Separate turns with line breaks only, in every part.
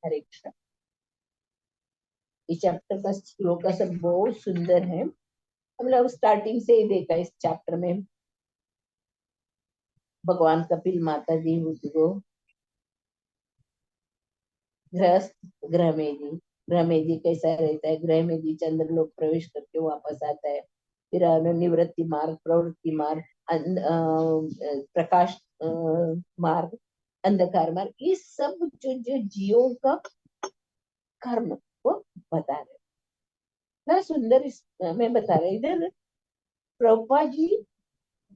हरे कृष्ण। इस चैप्टर का श्लोक का सब बहुत सुंदर है। हम लोग स्टार्टिंग से ही देखा इस चैप्टर में भगवान कपिल माता जी को गृहस्थ ग्रह में जी कैसा रहता है, ग्रह में जी चंद्रलोक प्रवेश करके वापस आता है, फिर निवृत्ति मार्ग, प्रवृत्ति मार्ग, प्रकाश मार्ग, अंधकार मार्ग, ये सब जो जो जीवों का कर्म वो बता रहे, ना सुंदर मैं बता रहे इधर प्रभुपा जी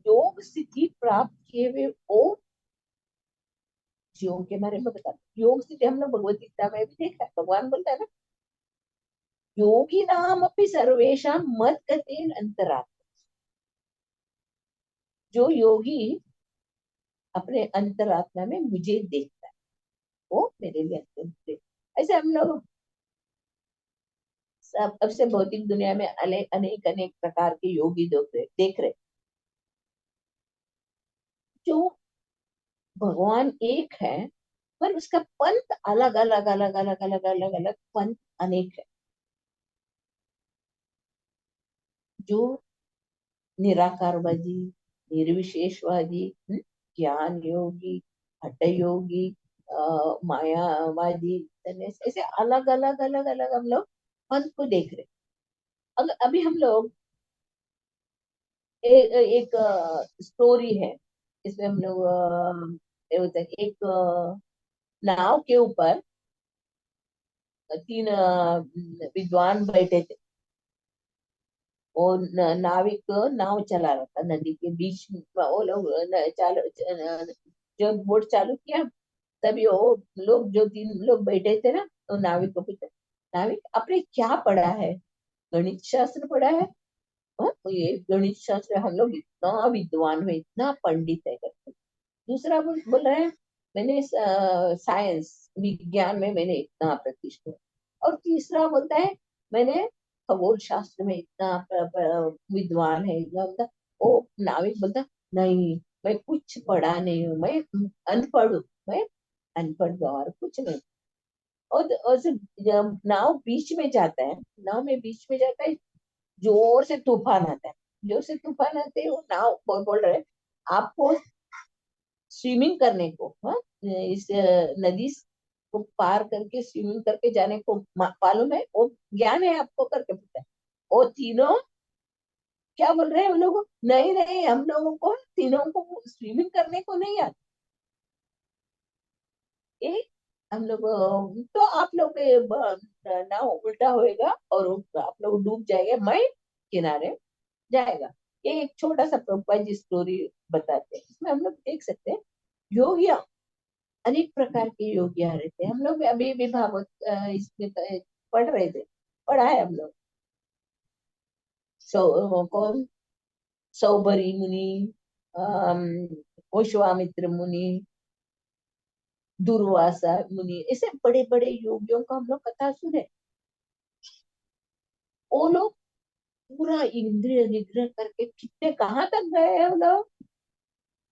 योग स्थिति प्राप्त किए हुए वो जीवों के बारे में बता रहे। योग स्थिति हम लोग भगवत गीता में भी देखा है, भगवान बोलता है ना योगी नाम अपनी सर्वेशा मत गतेन अंतरात्मा। जो योगी अपने अंतरात्मा में मुझे देखता है वो मेरे लिए अत्यंत प्रिय। ऐसे हम लोग सब अब से भौतिक दुनिया में अनेक अनेक प्रकार के योगी देख रहे। जो भगवान एक है पर उसका पंथ अलग अलग अलग अलग अलग अलग अलग पंथ अनेक है। जो निराकारवादी, निर्विशेषवादी, ज्ञान योगी, हठ योगी, मायावादी, ऐसे अलग अलग अलग अलग हम लोग पंथ को देख रहे। अगर अभी हम लोग एक स्टोरी है, इसमें हम लोग ये होता है एक नाव के ऊपर तीन विद्वान बैठे थे। और नाविक नाव चला रहा था नदी के बीच में, वो लोग जब बोट चालू किया तभी वो लोग जो तीन लोग बैठे थे ना, तो नाविक को पूछा, नाविक आपने क्या पढ़ा है? गणित शास्त्र पढ़ा है? हाँ, तो ये गणित शास्त्र हम लोग इतना विद्वान है, इतना पंडित है करके। दूसरा बोल रहा है मैंने साइंस विज्ञान में मैंने इतना प्रतिष्ठा। और तीसरा बोलता है मैंने खगोल शास्त्र में इतना विद्वान है, इतना बोलता। वो नाविक बोलता नहीं, मैं कुछ पढ़ा नहीं हूँ, मैं अनपढ़ हूँ, मैं अनपढ़ गवार कुछ नहीं। और जब नाव बीच में जाता है, नाव में बीच में जाता है, जोर से तूफान आता है। जोर से तूफान आते ही वो नाव बोल रहे आपको स्विमिंग करने को, हाँ, इस नदी को पार करके स्विमिंग करके जाने को मालूम है, वो ज्ञान है आपको करके पता है। वो तीनों क्या बोल रहे हैं उन लोगों को, नहीं नहीं हम लोगों को तीनों को स्विमिंग करने को नहीं आता। ये हम लोग तो आप लोग नाव उल्टा होएगा और आप लोग डूब जाएंगे, मैं किनारे जाएगा। ये एक छोटा सा प्रभुपाद जी स्टोरी बताते हैं, इसमें हम लोग देख सकते हैं योगिया अनेक प्रकार के योगिया रहते हैं। हम लोग अभी भी भागवत इसमें पढ़ रहे थे, पढ़ा है हम लोग। कौन? सौभरी मुनि, अम, विश्वामित्र मुनि, दुर्वासा मुनि, ऐसे बड़े बड़े योगियों का हम लोग कथा सुने। वो लोग पूरा इंद्रिय निग्रह करके कितने कहाँ तक गए हैं वो लोग?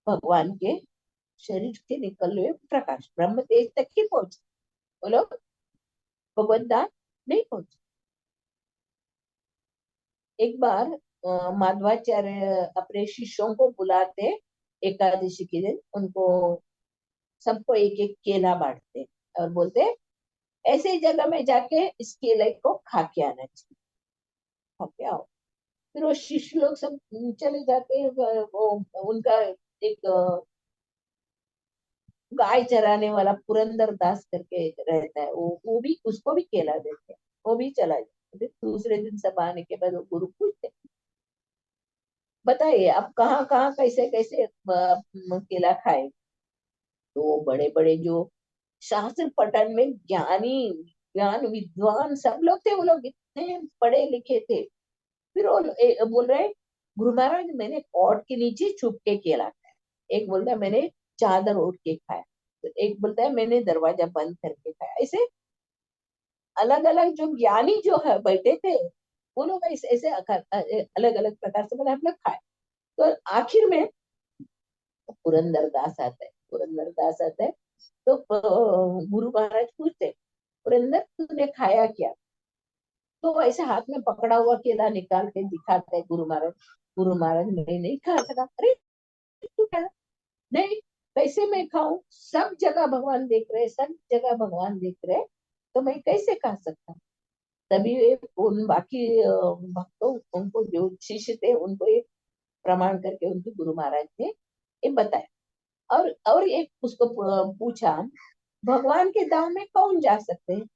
भगवान के शरीर से निकल हुए प्रकाश ब्रह्म तेज तक ही पहुंचे वो लोग, भगवत धाम नहीं पहुंचे। एक बार माधवाचार्य अपने शिष्यों को बुलाते एकादशी के दिन, उनको सबको एक एक केला बांटते और बोलते ऐसे जगह में जाके इस केले को खा के आना चाहिए, खा के आओ। फिर वो शिष्य लोग सब चले जाते हैं। वो उनका एक गाय चराने वाला पुरंदर दास करके रहता है, वो भी उसको भी केला देते हैं, वो भी चला जाता है। दूसरे दिन सब आने के बाद वो गुरु पूछते बताइए आप कहाँ कहाँ कैसे कैसे केला खाए। तो बड़े बड़े जो शास्त्र पठन में ज्ञानी ज्ञान विद्वान सब लोग थे, वो लोग इतने पढ़े लिखे थे। फिर वो बोल रहे गुरु महाराज मैंने कॉट के नीचे छुप के केला खाया। एक बोलता है मैंने चादर ओढ़ के खाया, तो एक बोलता है मैंने दरवाजा बंद करके खाया। ऐसे अलग अलग जो ज्ञानी जो है बैठे थे, वो लोग ऐसे ऐसे अलग अलग प्रकार से मैंने हम लोग खाए। तो आखिर में पुरंदर दास आता है, पुरंदर दास आता है। तो गुरु महाराज पूछते पुरंदर तूने खाया क्या? तो ऐसे हाथ में पकड़ा हुआ केला निकाल के दिखाते हैं गुरु महाराज। गुरु महाराज मैं नहीं खा सका। अरे तू क्या? नहीं, कैसे मैं खाऊं? सब जगह भगवान देख रहे, सब जगह भगवान देख रहे, तो मैं कैसे खा सकता? तभी वे उन बाकी भक्तों, उनको जो शिष्य थे उनको एक प्रमाण करके उनके गुरु महाराज ने ये बताया। और एक उसको पूछा, भगवान के धाम में कौन जा सकते हैं?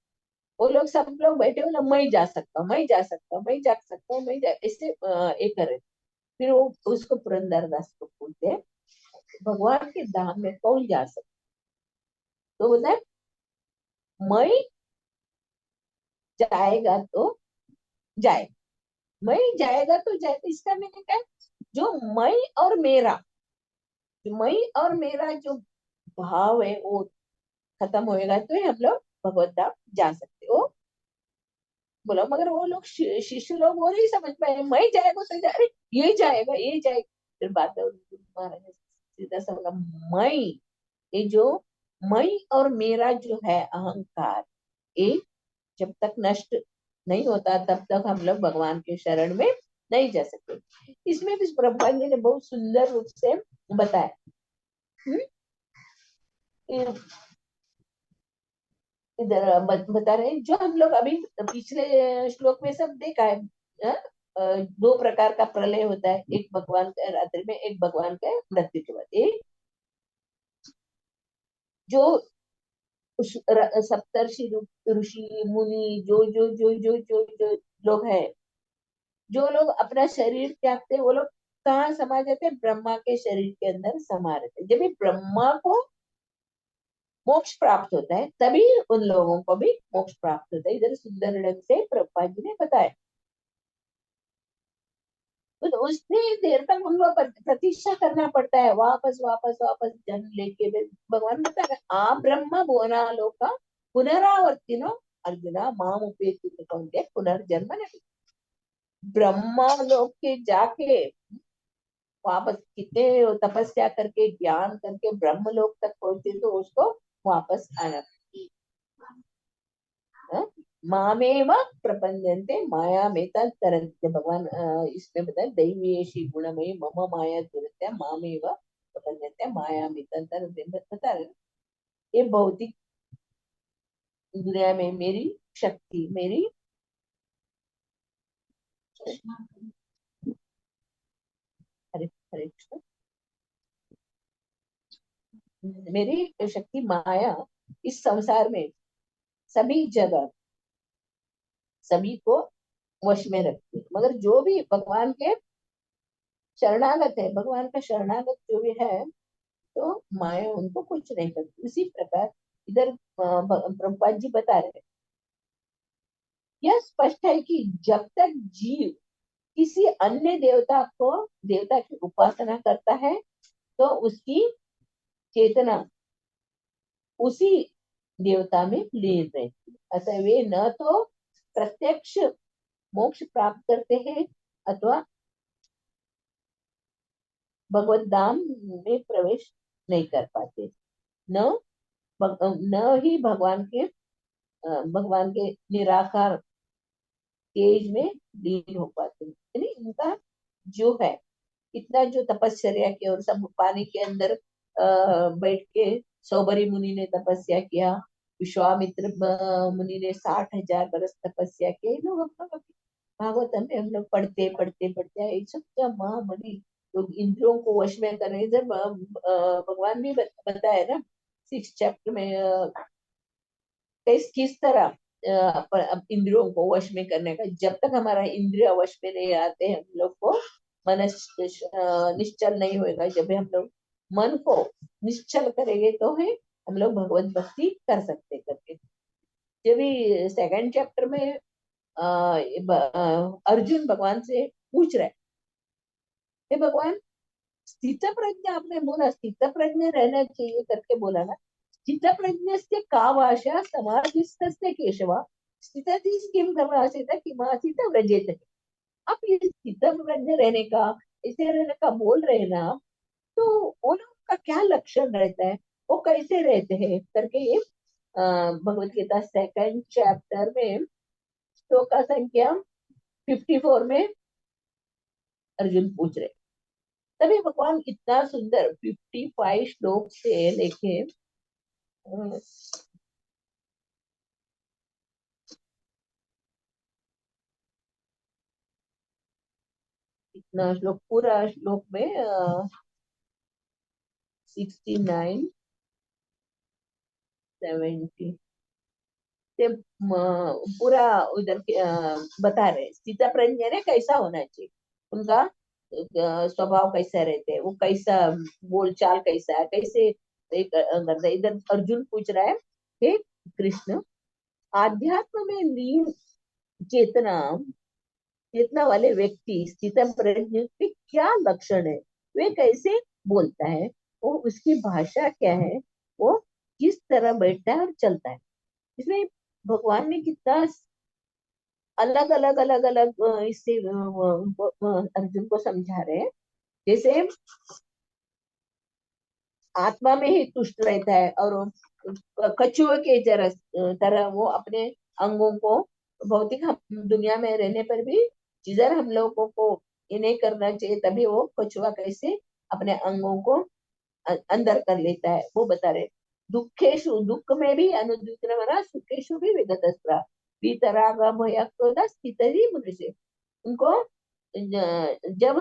वो लोग सब लोग बैठे हो ना, मैं जा सकता हूँ, मैं जा सकता हूँ, मैं जा सकता हूँ, मैं जा इससे एक करे। फिर वो उसको पुरंदरदास को पूछते, भगवान के धाम में कौन जा सकता? तो बोलता है, मैं जाएगा तो जाए, मैं जाएगा तो जाए। तो इसका मैंने कहा, जो मैं और मेरा, मैं और मेरा जो भाव है वो खत्म होएगा तो हम लोग भगवत धाम जा सकते हो। बोला मगर वो लोग शिष्य लोग वो नहीं समझ पाए, मैं जाएगा तो जा, अरे ये जाएगा, ये जाएगा। फिर बात है महाराज ने सीधा सा बोला, मैं, ये जो मैं और मेरा जो है अहंकार, ये जब तक नष्ट नहीं होता तब तक हम लोग भगवान के शरण में नहीं जा सकते। इसमें भी ब्रह्मा जी ने बहुत सुंदर रूप से बताया। हम्म? इधर बता रहे हैं, जो हम लोग अभी पिछले श्लोक में सब देखा है। अ, दो प्रकार का प्रलय होता है, एक भगवान का रात्रि में, एक भगवान का मृत्यु के बाद। एक जो सप्तर्षि ऋषि मुनि जो लोग हैं, जो लोग अपना शरीर त्यागते हैं, वो लोग कहाँ समा जाते हैं? ब्रह्मा के शरीर के अंदर समा रहते हैं। जब भी ब्रह्मा को मोक्ष प्राप्त होता है तभी उन लोगों को भी मोक्ष प्राप्त होता है। इधर सुंदर ढंग से प्रभुपाद जी ने बताया। तो उसने देर तक उनको प्रतीक्षा करना पड़ता है, वापस वापस वापस जन्म लेके भगवान बता रहे, आ ब्रह्म भुवना लोका पुनरावर्तिनो अर्जुना माम उपेति कौन्तेय पुनर्जन्म न। ब्रह्मा लोक के जाके वापस कितने तपस्या करके ज्ञान करके ब्रह्म लोक तक पहुंचे तो उसको वापस आना। मामेव प्रपद्यन्ते माया में तरन्ते। भगवान इसमें बताए, दैवीयेषि गुणमयी मम माया दुरत्या मामेव प्रपद्यन्ते माया में तरन्ते। बता रहे ये भौतिक दुनिया में मेरी शक्ति, मेरी हरे हरे कृष्ण, मेरी शक्ति माया इस संसार में सभी जगह सभी को वश में रखती है। मगर जो भी भगवान के शरणागत है, भगवान का शरणागत जो भी है, तो माया उनको कुछ नहीं करती। उसी प्रकार इधर प्रभुपाद जी बता रहे हैं, यह स्पष्ट है कि जब तक जीव किसी अन्य देवता की उपासना करता है तो उसकी चेतना उसी देवता में लीन रहती है। अतः वे न तो प्रत्यक्ष मोक्ष प्राप्त करते हैं अथवा भगवत धाम में प्रवेश नहीं कर पाते, न न ही भगवान के निराकार तेज में लीन हो पाते हैं। यानी इनका जो है इतना जो तपस्या की, और सब पानी के अंदर बैठ के सौबरी मुनि ने तपस्या किया, विश्वामित्र मुनि ने 60,000 बरस तपस्या किए। लोग हम लोग भागवतम में हम लोग पढ़ते पढ़ते पढ़ते आए, सब क्या महामुनि लोग इंद्रियों को वश में कर रहे। इधर भगवान भी बताया ना 6 चैप्टर में, किस तरह इंद्रियों को वश में करने का। जब तक हमारा इंद्रिय वश में नहीं आते हम लोग को मन निश्चल नहीं होएगा। जब हम लोग मन को निश्चल करेंगे तो है हम लोग भगवत भक्ति कर सकते करके। जब भी 2nd चैप्टर में अर्जुन भगवान से पूछ रहे, हे भगवान, स्थित प्रज्ञ आपने बोला, स्थित प्रज्ञ रहना चाहिए करके बोला ना। स्थित प्रज्ञ से का भाषा समाधिस्थस्य केशव स्थितधि किम कर्मासीत किमासीत व्रजेत। आप ये स्थित प्रज्ञ रहने का, ऐसे रहने का बोल रहे ना, तो वो लोग का क्या लक्षण रहता है, वो कैसे रहते हैं करके ये भगवत गीता सेकंड चैप्टर में श्लोक का संख्या 54 में अर्जुन पूछ रहे। तभी भगवान इतना सुंदर 55 श्लोक से लेके इतना श्लोक, पूरा श्लोक में 69 70 से पूरा उधर बता रहे सीता प्रज्ञा ने कैसा होना चाहिए, उनका स्वभाव कैसा रहते है, वो कैसा बोलचाल कैसा है, कैसे एक करता है। इधर अर्जुन पूछ रहा है कि कृष्ण, आध्यात्म में लीन चेतना चेतना वाले व्यक्ति स्थित प्रज्ञ के क्या लक्षण है, वे कैसे बोलता है, वो उसकी भाषा क्या है, वो किस तरह बैठता है और चलता है। इसमें भगवान ने कितना अलग अलग अलग अलग इससे अर्जुन को समझा रहे हैं। जैसे आत्मा में ही तुष्ट रहता है और कछुए के तरह वो अपने अंगों को, भौतिक दुनिया में रहने पर भी जिधर हम लोगों को ये नहीं करना चाहिए, तभी वो कछुआ कैसे अपने अंगों को अंदर कर लेता है, वो बता रहे। दुखेशु, दुख में भी अनुद्विग्न सुखेशु भी विगतस्त्र वितराग भय क्रोध स्थित ही मनुष्य। उनको जब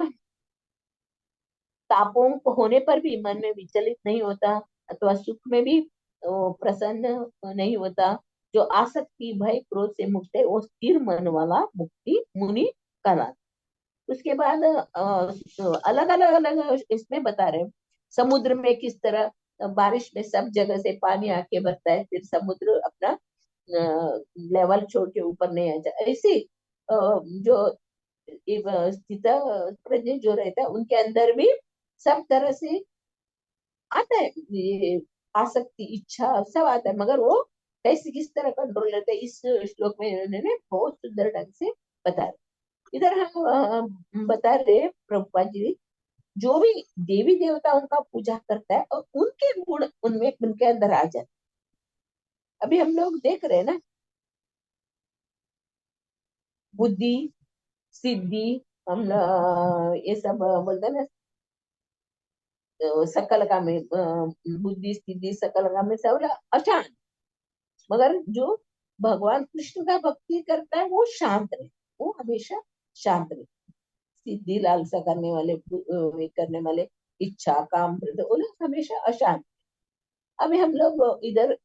तापों को होने पर भी मन में विचलित नहीं होता, अथवा सुख में भी प्रसन्न नहीं होता, जो आसक्ति भय क्रोध से मुक्त है, वो स्थिर मन वाला मुक्ति मुनि कहलाता। उसके बाद अलग अलग अलग इसमें बता रहे हैं। समुद्र में किस तरह बारिश में सब जगह से पानी आके भरता है, फिर समुद्र अपना लेवल छोड़ के ऊपर नहीं आ जाए, ऐसे जो स्थित प्रज्ञ जो रहता है उनके अंदर भी सब तरह से आता है, ये आसक्ति इच्छा सब आता है, मगर वो कैसे किस तरह कंट्रोल रहता है, इस श्लोक में इन्होंने बहुत सुंदर ढंग से बताया। इधर हम बता रहे प्रभुपाद जी, जो भी देवी देवताओं का पूजा करता है और उनके गुण उनमें उनके अंदर आ जाते। अभी हम लोग देख रहे हैं ना, बुद्धि सिद्धि, हम ये सब बोलते हैं ना, सकल का में बुद्धि सिद्धि सकल का में सब अशांत, मगर जो भगवान कृष्ण का भक्ति करता है वो शांत रहे, वो हमेशा शांत रहे। सिद्धि लालसा करने वाले करने वाले इच्छा काम वो लोग हमेशा अशांत। अभी हम लोग इधर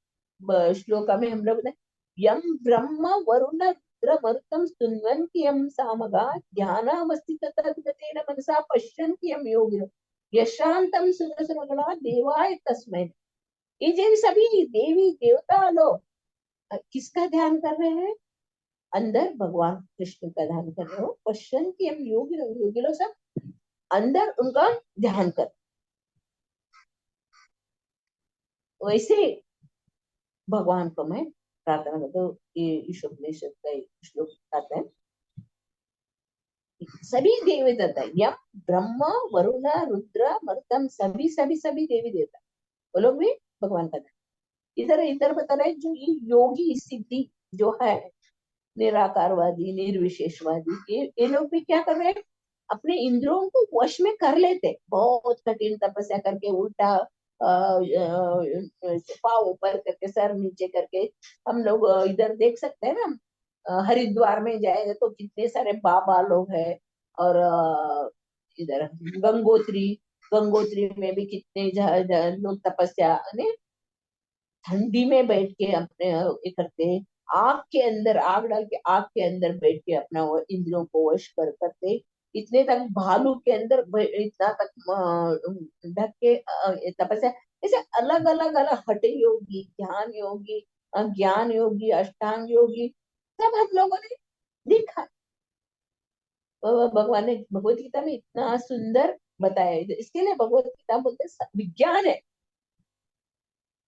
श्लोका में हम लोग ने यम ब्रह्म वरुण रुद्र मरुतम स्तुन्वन्ति यम सामगा ध्यानावस्थित तद्गतेन मनसा पश्यन्ति यम योगिनो यशांतम सुरसमगणा देवाय तस्मै। ये जो सभी देवी देवता लोग किसका ध्यान कर रहे हैं, अंदर भगवान कृष्ण का ध्यान कर रहे हो। पश्यन्ति यम योगिनो, योगी लोग सब अंदर उनका ध्यान कर। वैसे भगवान को मैं प्रार्थना करता हूँ। ये ईशोपनिषद का श्लोक आता है, सभी देवी देवता यम ब्रह्म वरुण रुद्र मरुतम, सभी सभी सभी देवी देवता वो लोग भी भगवान का नाम। इधर इधर बता रहे जो ये योगी सिद्धि जो है, निराकारवादी निर्विशेषवादी, ये लोग भी क्या कर रहे हैं, अपने इंद्रियों को वश में कर लेते, बहुत कठिन तपस्या करके उल्टा पाँव ऊपर करके सर नीचे करके। हम लोग इधर देख सकते हैं ना, हरिद्वार में जाएंगे तो कितने सारे बाबा लोग हैं, और इधर गंगोत्री, गंगोत्री में भी कितने लोग तपस्या ने ठंडी में बैठ के अपने ये करते हैं, आग के अंदर आग डाल के आग के अंदर बैठ के अपना वो इंद्रियों को वश करते, इतने तक भालू के अंदर इतना तक ढक के तपस्या। ऐसे अलग अलग अलग हठ योगी, ध्यान योगी, ज्ञान योगी, अष्टांग योगी, सब हम लोगों ने देखा। भगवान ने भगवत गीता में इतना सुंदर बताया है। इसके लिए भगवत गीता बोलते विज्ञान है,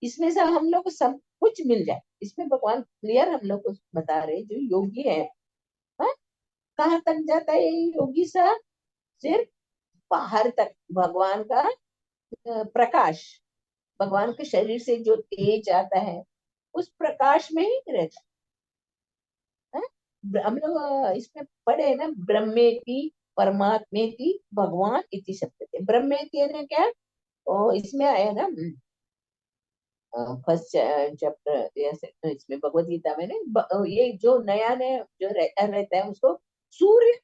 इसमें से हम लोग को सब कुछ मिल जाए। इसमें भगवान क्लियर हम लोग को बता रहे जो योगी है, हाँ, कहाँ तक जाता है ये योगी सा, सिर्फ बाहर तक भगवान का प्रकाश, भगवान के शरीर से जो तेज आता है उस प्रकाश में ही रहता है। हम लोग इसमें पढ़े हैं ना, ब्रह्मेति परमात्मेति भगवान इति शब्द। ब्रह्मेति यानी क्या? इसमें आया ना, फर्स्ट चैप्टर ऐसे इसमें भगवत गीता में ये जो नया नया जो रहता है उसको सूर्य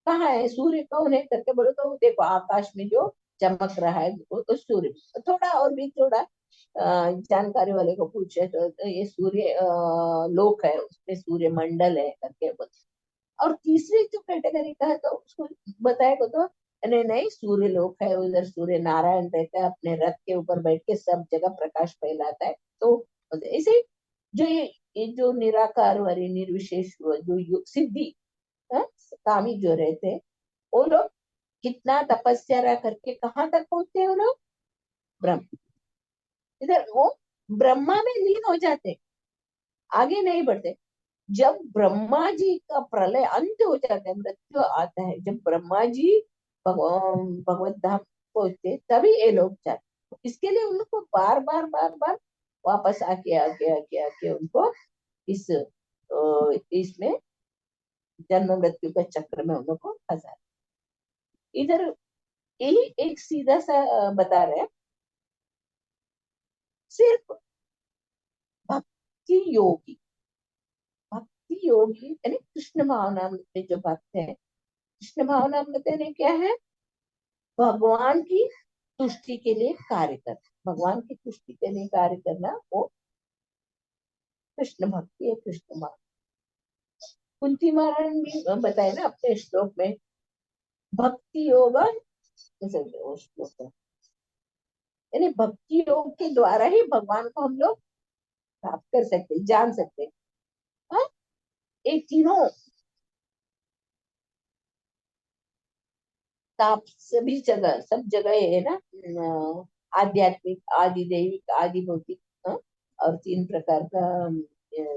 कहाँ है, सूर्य कौन है करके बोलो तो देखो आकाश में जो चमक रहा है वो सूर्य। थोड़ा और भी थोड़ा जानकारी वाले को पूछे तो ये सूर्य लोक है, उसमें सूर्य मंडल है करके बोलते। और तीसरी जो कैटेगरी का है तो उसको बताएगा तो नहीं नहीं, सूर्य लोक है, उधर सूर्य नारायण रहता है, अपने रथ के ऊपर बैठ के सब जगह प्रकाश फैलाता है। तो ऐसे जो ये जो निराकार वाली निर्विशेष जो सिद्धि कामी जो रहते हैं वो लोग कितना तपस्या करके कहाँ तक पहुंचते हैं वो लोग? ब्रह्म। इधर वो ब्रह्मा में लीन हो जाते, आगे नहीं बढ़ते। जब ब्रह्मा जी का प्रलय अंत हो जाता है, मृत्यु आता है, जब ब्रह्मा जी भगवत धाम पहुंचते तभी ये लोग जाते। इसके लिए उनको बार बार बार बार वापस आके आके आके आके उनको इस इसमें जन्म मृत्यु के चक्र में उन लोग को फंसा। इधर यही एक सीधा सा बता रहे हैं, सिर्फ भक्ति योगी, भक्ति योगी यानी कृष्ण भावना में जो भक्त है, कृष्ण भावना में क्या है? भगवान की तुष्टि के लिए कार्य करना, भगवान की तुष्टि के लिए कार्य करना वो कृष्ण भक्ति है, कृष्ण भाव। कुंती महाराज ने बताया ना अपने श्लोक में, भक्ति योग वो श्लोक है, यानी भक्ति योग के द्वारा ही भगवान को हम लोग प्राप्त कर सकते, जान सकते। हाँ, ये तीनों ताप सभी जगह, सब जगह है ना, आध्यात्मिक, आदि दैविक, आदि भौतिक, और तीन प्रकार का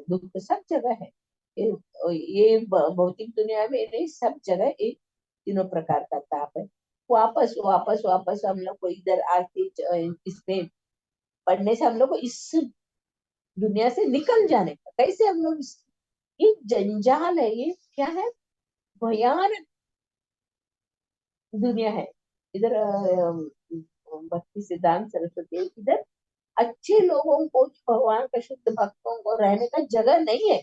दुख सब जगह है। ये भौतिक दुनिया में नहीं, सब जगह एक तीनों प्रकार का ताप है। वापस वापस वापस हम लोग को इधर आके इसमें पढ़ने से हम लोग को इस दुनिया से निकल जाने का, कैसे हम लोग ये जंजाल है, ये क्या है, भयानक दुनिया है। इधर भक्ति सिद्धांत सरस्वती इधर अच्छे लोगों को, भगवान का शुद्ध भक्तों को रहने का जगह नहीं है।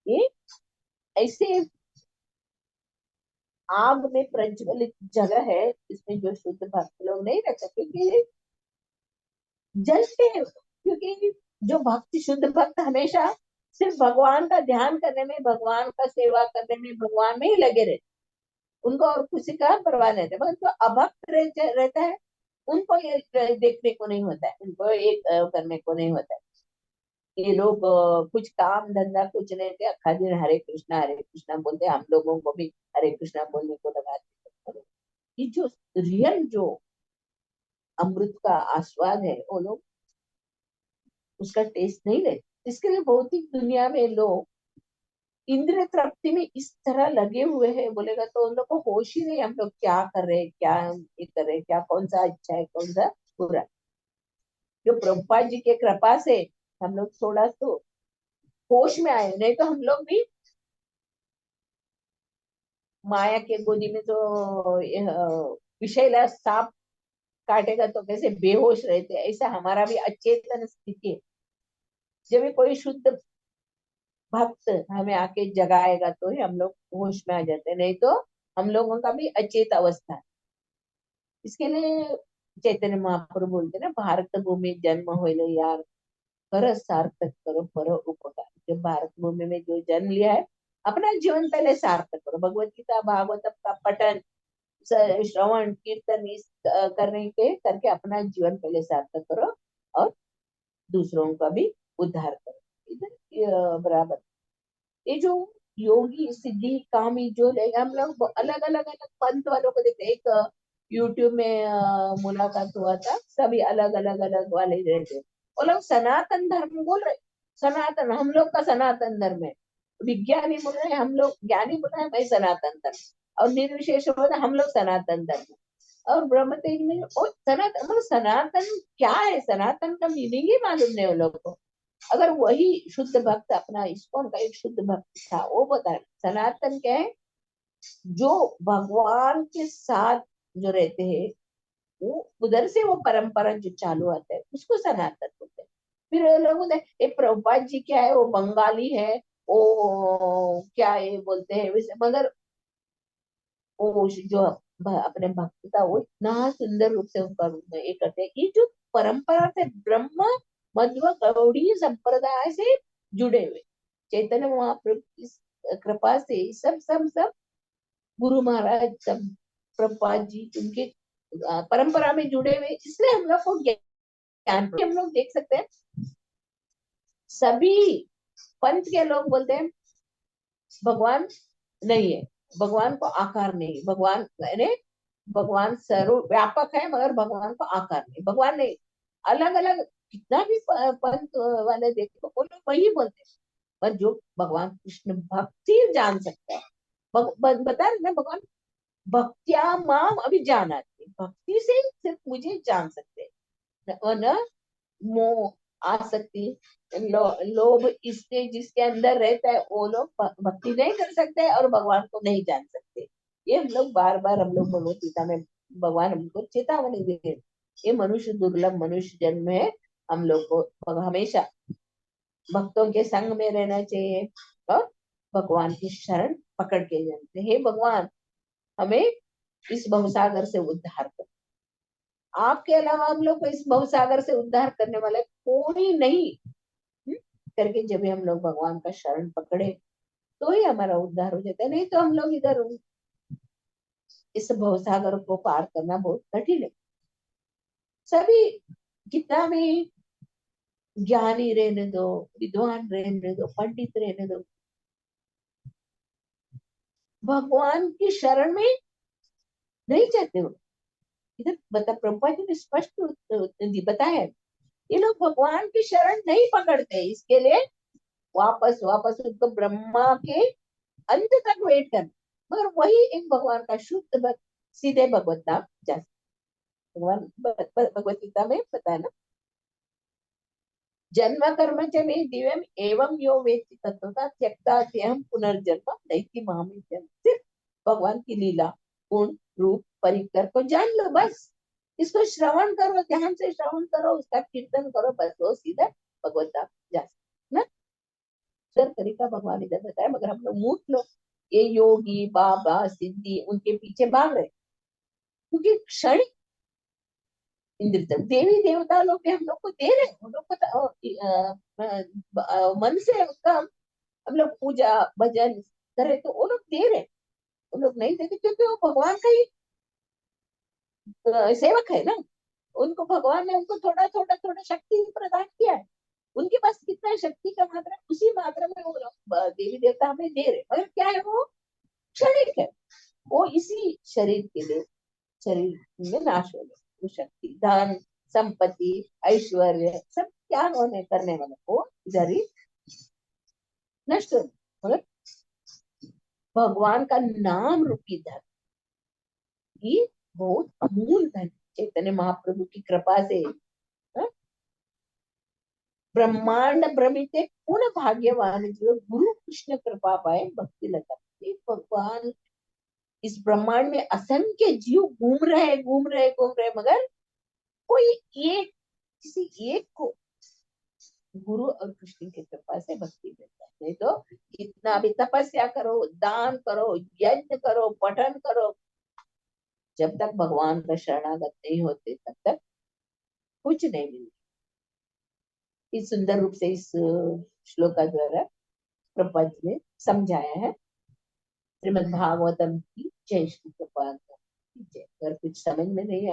ये ऐसे आग में प्रज्वलित जगह है, इसमें जो शुद्ध भक्त लोग नहीं रह सकते क्योंकि जलते हैं। क्योंकि जो भक्त, शुद्ध भक्त हमेशा सिर्फ भगवान का ध्यान करने में, भगवान का सेवा करने में, भगवान में ही लगे रहते, उनको और किसी का परवाह नहीं रहता। जो अभक्त रहता है उनको ये देखने को नहीं होता है, उनको एक करने को नहीं होता है। ये लोग कुछ काम धंधा कुछ नहीं थे, आखा दिन हरे कृष्णा बोलते, हम लोगों को भी हरे कृष्णा बोलने को लगा देते। ये जो रियल जो अमृत का आस्वाद है वो लोग उसका टेस्ट नहीं लेते। इसके लिए भौतिक दुनिया में लोग इंद्रिय तृप्ति में इस तरह लगे हुए हैं, बोलेगा तो उन लोग को होश ही नहीं, हम लोग क्या कर रहे हैं, क्या ये कर रहे हैं, क्या कौन सा अच्छा है कौन सा बुरा। जो प्रभुपाद जी के कृपा से हम लोग थोड़ा तो होश में आए, नहीं तो हम लोग भी माया के गोदी में तो विषैला सांप काटेगा तो कैसे बेहोश रहते, ऐसा हमारा भी अचेतन स्थिति है। जब भी कोई शुद्ध भक्त हमें आके जगाएगा तो ही हम लोग होश में आ जाते, नहीं तो हम लोगों का भी अचेत अवस्था है। इसके लिए चैतन्य महाप्रभु बोलते ना, भारत भूमि जन्म होइले यार, कर सार्थक करो पर उपकार। जो भारत भूमि में जो जन्म लिया है, अपना जीवन पहले सार्थक करो। भगवत गीता भागवत का पठन श्रवण कीर्तन इस करने के करके अपना जीवन पहले सार्थक करो और दूसरों का भी उद्धार करो। इधर बराबर ये जो योगी सिद्धि कामी जो लेगा, हम लोग अलग अलग अलग पंथ वालों को देखते। एक यूट्यूब में मुलाकात हुआ था, सभी अलग अलग अलग वाले रहते, वो लोग सनातन धर्म बोल रहे। सनातन हम लोग का सनातन धर्म है, विज्ञानी बोल रहे हैं हम लोग, ज्ञानी बोल रहे हैं भाई सनातन धर्म, और निर्विशेष बोल रहे हम लोग सनातन धर्म। और ब्रह्म तेज में और सनातन मतलब सनातन क्या है, सनातन का मीनिंग ही मालूम नहीं उन लोगों को। अगर वही शुद्ध भक्त अपना इस्कॉन का एक शुद्ध भक्त था वो बता रहे, सनातन क्या है, जो भगवान के साथ जो रहते हैं, वो उधर से वो परंपरा जो चालू आता है उसको सनातन बोलते हैं। फिर लोग बोलते हैं ये प्रभुपाद जी क्या है, वो बंगाली है, वो क्या है बोलते हैं वैसे, मगर वो जो अपने भक्त था वो इतना सुंदर रूप से उनका ये करते हैं कि जो परंपरा से ब्रह्म मध्व गौड़ी संप्रदाय से जुड़े हुए, चैतन्य महाप्रभु की कृपा से सब सब सब गुरु महाराज सब प्रभुपाद जी उनके परंपरा में जुड़े हुए, इसलिए हम लोग को ज्ञान हम लोग देख सकते हैं। सभी पंथ के लोग बोलते हैं भगवान नहीं है, भगवान को आकार नहीं, भगवान यानी भगवान सर्व व्यापक है मगर भगवान को आकार नहीं, भगवान नहीं। अलग अलग कितना भी पंथ वाले देखो वो लोग वही बोलते हैं, पर जो भगवान कृष्ण भक्ति जान सकता है, बता रहे ना भगवान भक्त्या माम अभी जाना, भक्ति से सिर्फ मुझे जान सकते हैं, और न मोह आसक्ति लोभ इसके जिसके अंदर रहता है वो लोग भक्ति नहीं कर सकते और भगवान को नहीं जान सकते। ये हम लोग बार बार हम लोग भगवत गीता में भगवान हमको चेतावनी दे रहे हैं। ये मनुष्य दुर्लभ मनुष्य जन्म है, हम लोग को हमेशा भक्तों के संग में रहना चाहिए और भगवान की शरण पकड़ के जानते हे भगवान हमें इस भवसागर से उद्धार कर, आपके अलावा हम लोग को इस भवसागर से उद्धार करने वाला कोई नहीं। करके जब भी हम लोग भगवान का शरण पकड़े तो ही हमारा उद्धार हो जाता है, नहीं तो हम लोग इधर इस भवसागर को पार करना बहुत कठिन है। सभी कितना भी ज्ञानी रहने दो, विद्वान रहने दो, पंडित रहने दो, भगवान की शरण में नहीं जाते हो। इधर बता प्रभुपाद जी ने स्पष्ट बताया, ये लोग भगवान की शरण नहीं पकड़ते, इसके लिए वापस वापस उनको ब्रह्मा के अंत तक वेट करना, मगर वही एक भगवान का शुद्ध भक्त सीधे भगवत धाम जा सकते। भगवान भगवत गीता में बताया ना, जन्म कर्म च मे दिव्यम एवं यो वेत्ति तत्वता त्यक्ता हम पुनर्जन्म नैति महामित्यं। सिर्फ भगवान की लीला गुण रूप परिकर को जान लो बस, इसको श्रवण करो, ध्यान से श्रवण करो, उसका कीर्तन करो, बस वो सीधा भगवत धाम जा सकते ना। सर तरीका भगवान इधर बताया, मगर हम लोग मूर्ख लोग ये योगी बाबा सिद्धि उनके पीछे भाग रहे, क्योंकि क्षण इंद्र तक देवी देवता लोग भी हम लोग को दे रहे हैं, हम लोग को मन से उसका हम लोग पूजा भजन करे तो वो लोग दे रहे हैं, वो लोग नहीं देते क्योंकि वो भगवान का ही सेवक है ना। उनको भगवान ने उनको थोड़ा थोड़ा थोड़ा शक्ति प्रदान किया है, उनके पास कितना शक्ति का मात्रा है उसी मात्रा में वो लोग देवी देवता हमें दे रहे, मगर क्या है वो क्षणिक है, वो इसी शरीर के लिए शरीर में नाश हो गए, वो शक्ति धन संपत्ति ऐश्वर्य सब क्या होने करने वाला वो इधर ही नष्ट हो, मगर भगवान का नाम रूपी धन ये बहुत अमूल धन, चैतन्य महाप्रभु की कृपा से ब्रह्मांड भ्रमित पूर्ण भाग्यवान जो गुरु कृष्ण कृपा पाए भक्ति लता। भगवान इस ब्रह्मांड में असंख्य जीव घूम रहे मगर कोई एक किसी एक को गुरु और कृष्ण की कृपा से भक्ति मिलता है, नहीं तो कितना भी तपस्या करो दान करो यज्ञ करो पठन करो, जब तक भगवान का शरणागत नहीं होते तब तक कुछ नहीं मिलता। इस सुंदर रूप से इस श्लोका द्वारा प्रपंच ने समझाया है। श्रीमद् भागवतम की जय, श्री प्रभुपाद की जय। अगर कुछ समझ में नहीं आया